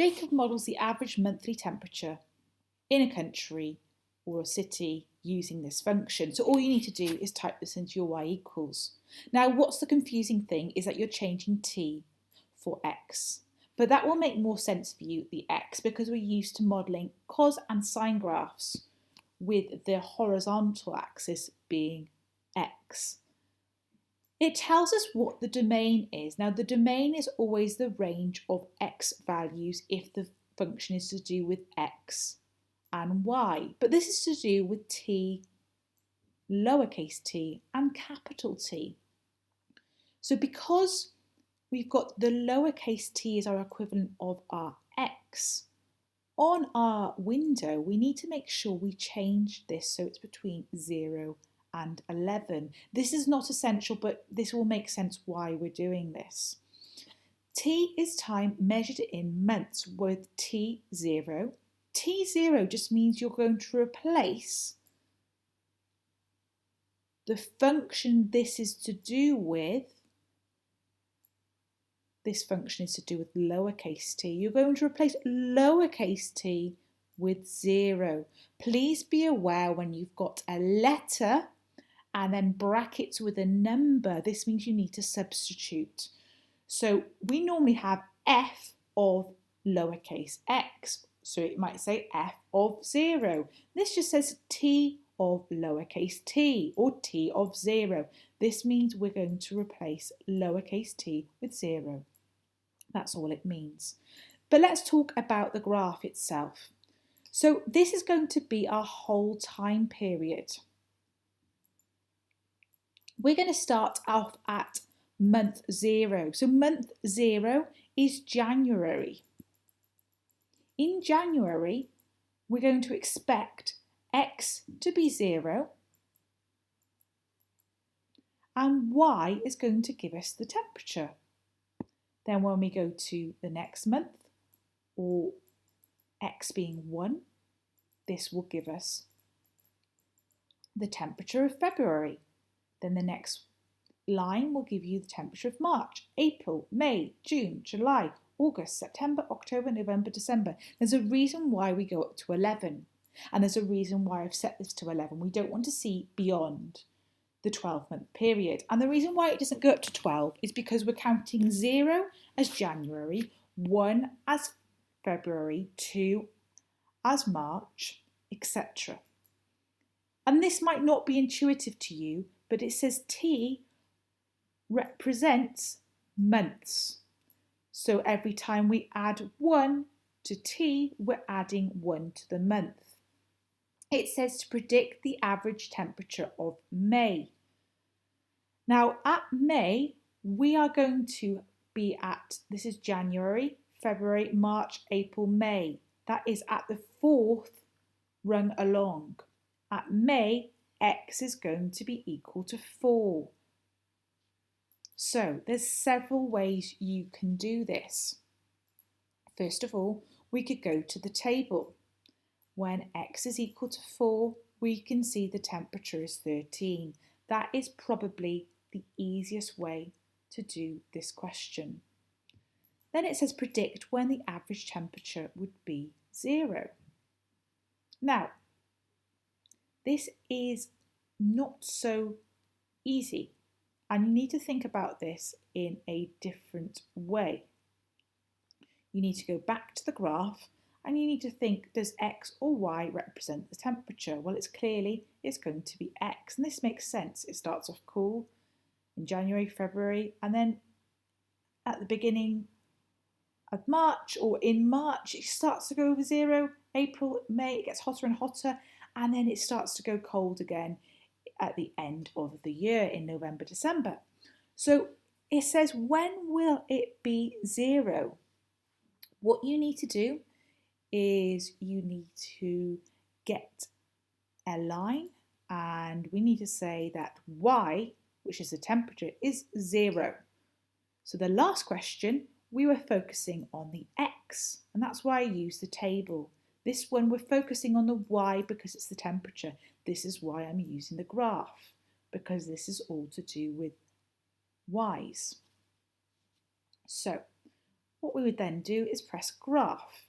Jacob models the average monthly temperature in a country or a city using this function. So all you need to do is type this into your y equals. Now, what's the confusing thing is that you're changing t for x. But that will make more sense for you, the x, because we're used to modelling cos and sine graphs with the horizontal axis being x. It tells us what the domain is. Now, the domain is always the range of x values if the function is to do with x and y. But this is to do with t, lowercase t, and capital T. So because we've got the lowercase t as our equivalent of our x, on our window, we need to make sure we change this so it's between 0 and 11. This is not essential, but this will make sense why we're doing this. T is time measured in months with T0. T0 just means you're going to replace the function this is to do with. This function is to do with lowercase t. You're going to replace lowercase t with 0. Please be aware when you've got a letter and then brackets with a number, this means you need to substitute. So we normally have f of lowercase x. So it might say f of 0. This just says t of lowercase t or t of 0. This means we're going to replace lowercase t with 0. That's all it means. But let's talk about the graph itself. So this is going to be our whole time period. We're going to start off at month 0. So month 0 is January. In January, we're going to expect x to be 0 and y is going to give us the temperature. Then when we go to the next month, or x being 1, this will give us the temperature of February. Then the next line will give you the temperature of March, April, May, June, July, August, September, October, November, December. There's a reason why we go up to 11. And there's a reason why I've set this to 11. We don't want to see beyond the 12-month period. And the reason why it doesn't go up to 12 is because we're counting 0 as January, 1 as February, 2 as March, etc. And this might not be intuitive to you, but it says T represents months. So every time we add 1 to T, we're adding 1 to the month. It says to predict the average temperature of May. Now at May, we are going to be at, this is January, February, March, April, May. That is at the 4th rung along. At May, x is going to be equal to 4. So there's several ways you can do this. First of all, we could go to the table. When x is equal to 4, we can see the temperature is 13. That is probably the easiest way to do this question. Then it says predict when the average temperature would be 0. Now, this is not so easy, and you need to think about this in a different way. You need to go back to the graph and you need to think, does x or y represent the temperature? Well, it's going to be x, and this makes sense. It starts off cool in January, February, and then at the beginning of March, or in March, it starts to go over 0. April, May, it gets hotter and hotter, and then it starts to go cold again at the end of the year in November, December. So it says, when will it be 0? What you need to do is you need to get a line, and we need to say that y, which is the temperature, is 0. So the last question, we were focusing on the x, and that's why I used the table. This one we're focusing on the y because it's the temperature. This is why I'm using the graph, because this is all to do with y's. So What we would then do is press graph.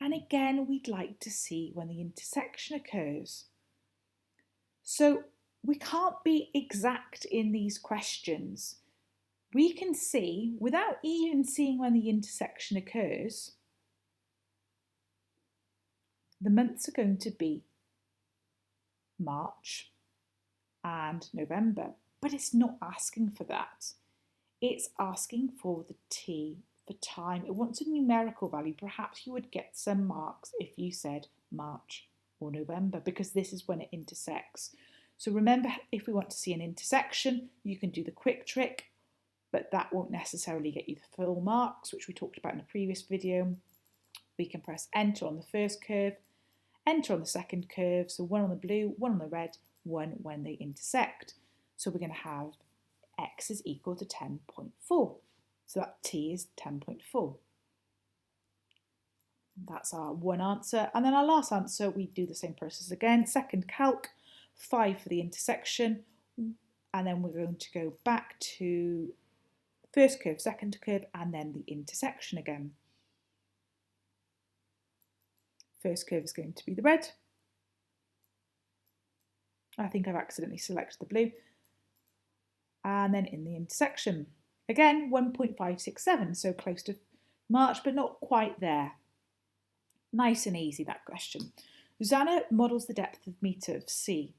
And again, we'd like to see when the intersection occurs. So we can't be exact in these questions. We can see, without even seeing when the intersection occurs, the months are going to be March and November, but it's not asking for that. It's asking for the T for time. It wants a numerical value. Perhaps you would get some marks if you said March or November, because this is when it intersects. So remember, if we want to see an intersection, you can do the quick trick, but that won't necessarily get you the full marks, which we talked about in the previous video. We can press enter on the first curve, enter on the second curve, so one on the blue, one on the red, one when they intersect. So we're going to have x is equal to 10.4. So that t is 10.4. That's our one answer. And then our last answer, we do the same process again. Second calc, 5 for the intersection. And then we're going to go back to first curve, second curve, and then the intersection again. First curve is going to be the red. I think I've accidentally selected the blue. And then in the intersection. Again, 1.567, so close to March, but not quite there. Nice and easy, that question. Susanna models the depth of metre of C.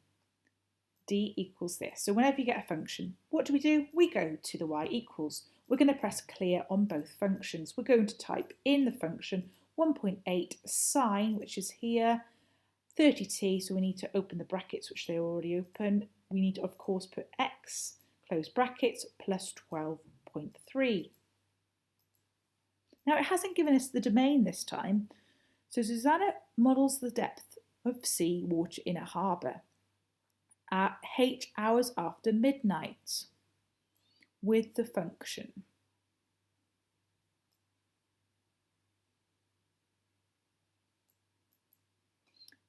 D equals this. So whenever you get a function, what do? We go to the y equals. We're going to press clear on both functions. We're going to type in the function 1.8 sine, which is here, 30t, so we need to open the brackets, which they already open. We need to, of course, put x, close brackets, plus 12.3. Now, it hasn't given us the domain this time, so Susanna models the depth of sea water in a harbour at h hours after midnight with the function.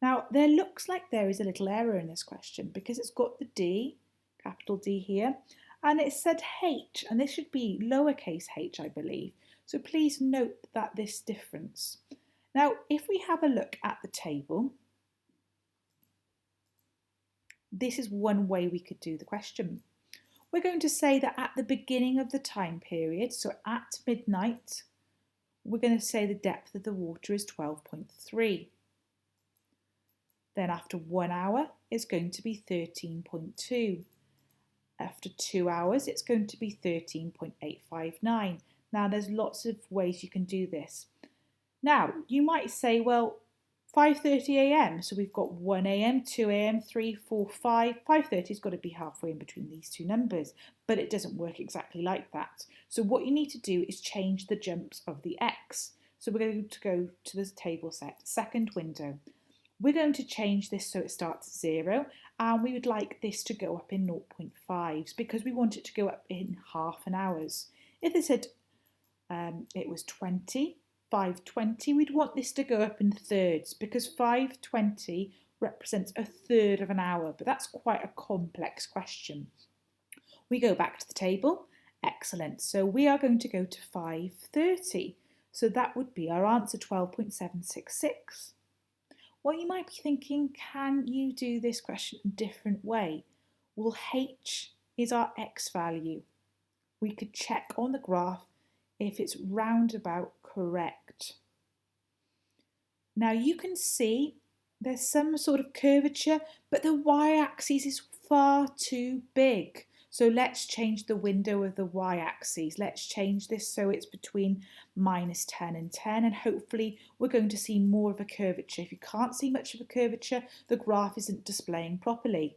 Now, there looks like there is a little error in this question because it's got the D, capital D here, and it said H, and this should be lowercase h, I believe. So please note that this difference. Now, if we have a look at the table, this is one way we could do the question. We're going to say that at the beginning of the time period, so at midnight, we're going to say the depth of the water is 12.3. Then after 1 hour, it's going to be 13.2. After 2 hours, it's going to be 13.859. Now, there's lots of ways you can do this. Now, you might say, well, 5:30 a.m. So we've got 1 a.m., 2 a.m., 3, 4, 5. 5:30 has got to be halfway in between these two numbers, but it doesn't work exactly like that. So what you need to do is change the jumps of the x. So we're going to go to the table set, second window. We're going to change this so it starts at 0, and we would like this to go up in 0.5s because we want it to go up in half an hours. If it said it was 20, 5:20, we'd want this to go up in thirds because 5:20 represents a third of an hour, but that's quite a complex question. We go back to the table. Excellent. So we are going to go to 5:30. So that would be our answer, 12.766. Well, you might be thinking, can you do this question a different way? Well, h is our x value. We could check on the graph if it's roundabout correct. Now you can see there's some sort of curvature, but the y-axis is far too big. So let's change the window of the y-axis. Let's change this so it's between -10 and 10, and hopefully we're going to see more of a curvature. If you can't see much of a curvature, the graph isn't displaying properly.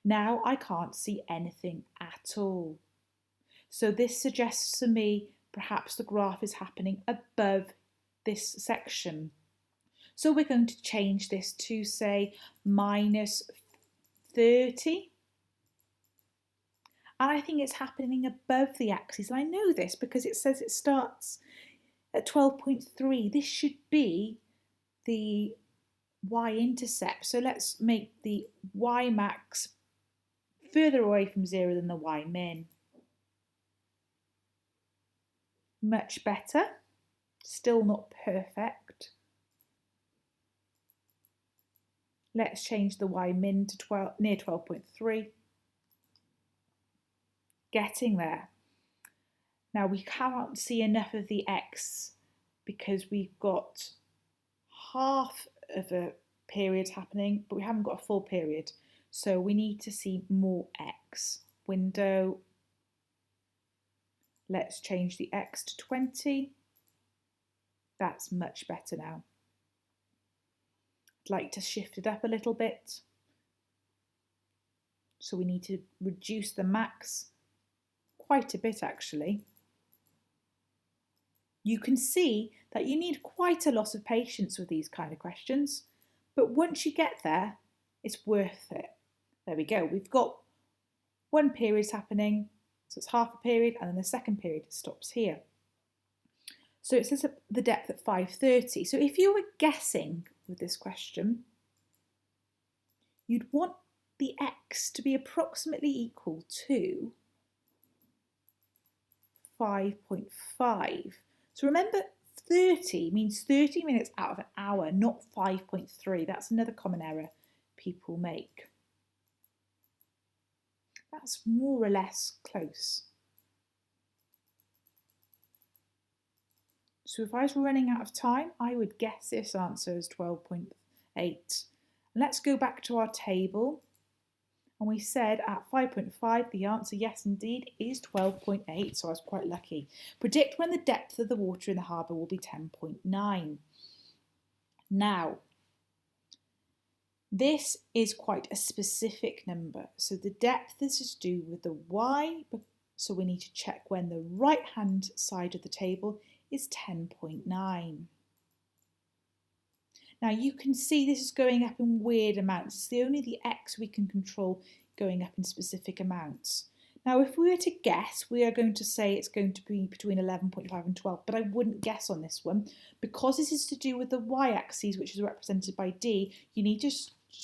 Now I can't see anything at all. So this suggests to me perhaps the graph is happening above this section. So we're going to change this to, say, -30. And I think it's happening above the axis. I know this because it says it starts at 12.3. This should be the y-intercept. So let's make the y-max further away from 0 than the y-min. Much better. Still not perfect. Let's change the y min to 12, near 12.3. Getting there. Now we can't see enough of the x because we've got half of a period happening, but we haven't got a full period. So we need to see more x. Window. Let's change the x to 20. That's much better now. I'd like to shift it up a little bit. So we need to reduce the max quite a bit actually. You can see that you need quite a lot of patience with these kind of questions, but once you get there, it's worth it. There we go. We've got one period happening, so it's half a period, and then the second period stops here. So it says the depth at 530. So if you were guessing with this question, you'd want the x to be approximately equal to 5.5. So remember, 30 means 30 minutes out of an hour, not 5.3. That's another common error people make. That's more or less close. So if I was running out of time, I would guess this answer is 12.8. Let's go back to our table. And we said at 5.5, the answer, yes, indeed, is 12.8. So I was quite lucky. Predict when the depth of the water in the harbour will be 10.9. Now, this is quite a specific number. So the depth is to do with the y. So we need to check when the right-hand side of the table is 10.9. Now you can see this is going up in weird amounts. It's only the x we can control going up in specific amounts. Now if we were to guess, we are going to say it's going to be between 11.5 and 12, but I wouldn't guess on this one. Because this is to do with the y-axis, which is represented by D, you need to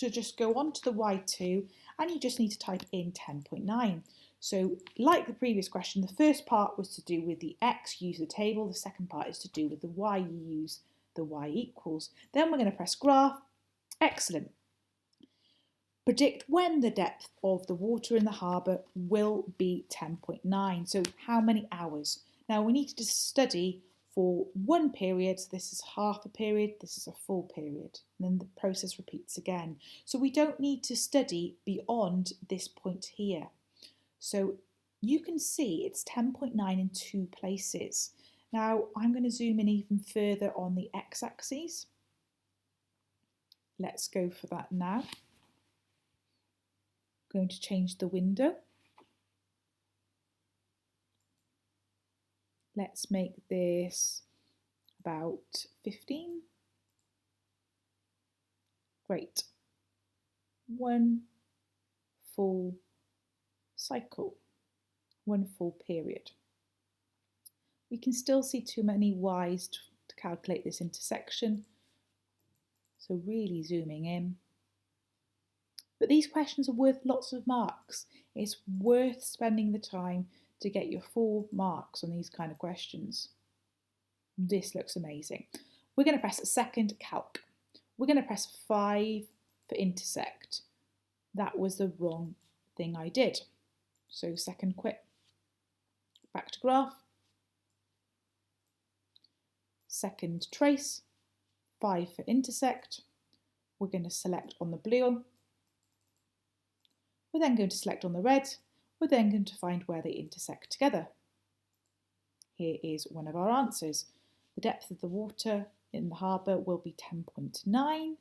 just go on to the y2 and you just need to type in 10.9. So like the previous question, the first part was to do with the x, use the table. The second part is to do with the y, you use the y equals. Then we're going to press graph. Excellent. Predict when the depth of the water in the harbour will be 10.9. So how many hours? Now we need to study for one period. So this is half a period, this is a full period. And then the process repeats again. So we don't need to study beyond this point here. So you can see it's 10.9 in two places. Now I'm going to zoom in even further on the x-axis. Let's go for that now. I'm going to change the window. Let's make this about 15. Great. One full cycle, one full period. We can still see too many y's to calculate this intersection, so really zooming in. But these questions are worth lots of marks. It's worth spending the time to get your full marks on these kind of questions. This looks amazing. We're going to press a second calc. We're going to press 5 for intersect. That was the wrong thing I did. So second quit. Back to graph. Second trace. 5 for intersect. We're going to select on the blue. We're then going to select on the red. We're then going to find where they intersect together. Here is one of our answers. The depth of the water in the harbour will be 10.9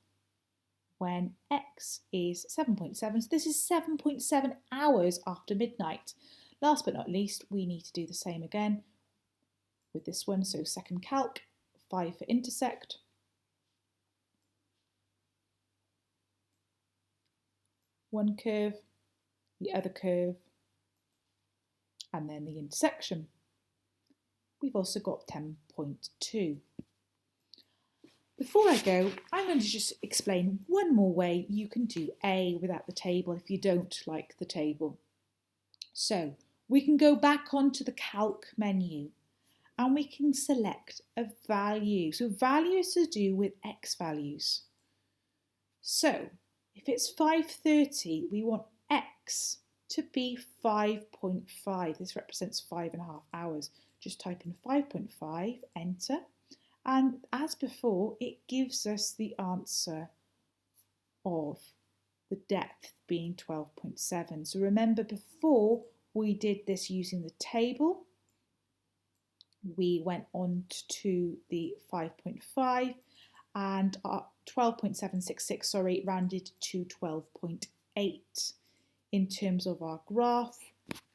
when x is 7.7. So this is 7.7 hours after midnight. Last but not least, we need to do the same again with this one. So second calc, 5 for intersect. One curve, the other curve, and then the intersection. We've also got 10.2. Before I go, I'm going to just explain one more way you can do A without the table if you don't like the table. So we can go back onto the calc menu and we can select a value. So value is to do with x values. So if it's 5:30, we want x to be 5.5. This represents 5.5 hours. Just type in 5.5, enter, and as before, it gives us the answer of the depth being 12.7. So remember, before we did this using the table, we went on to the 5.5 and our 12.766, rounded to 12.8. In terms of our graph,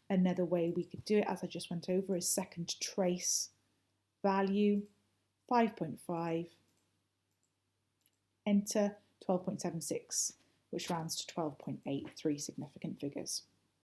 another way we could do it, as I just went over, is second trace value, 5.5, enter, 12.76, which rounds to 12.8, 3 significant figures.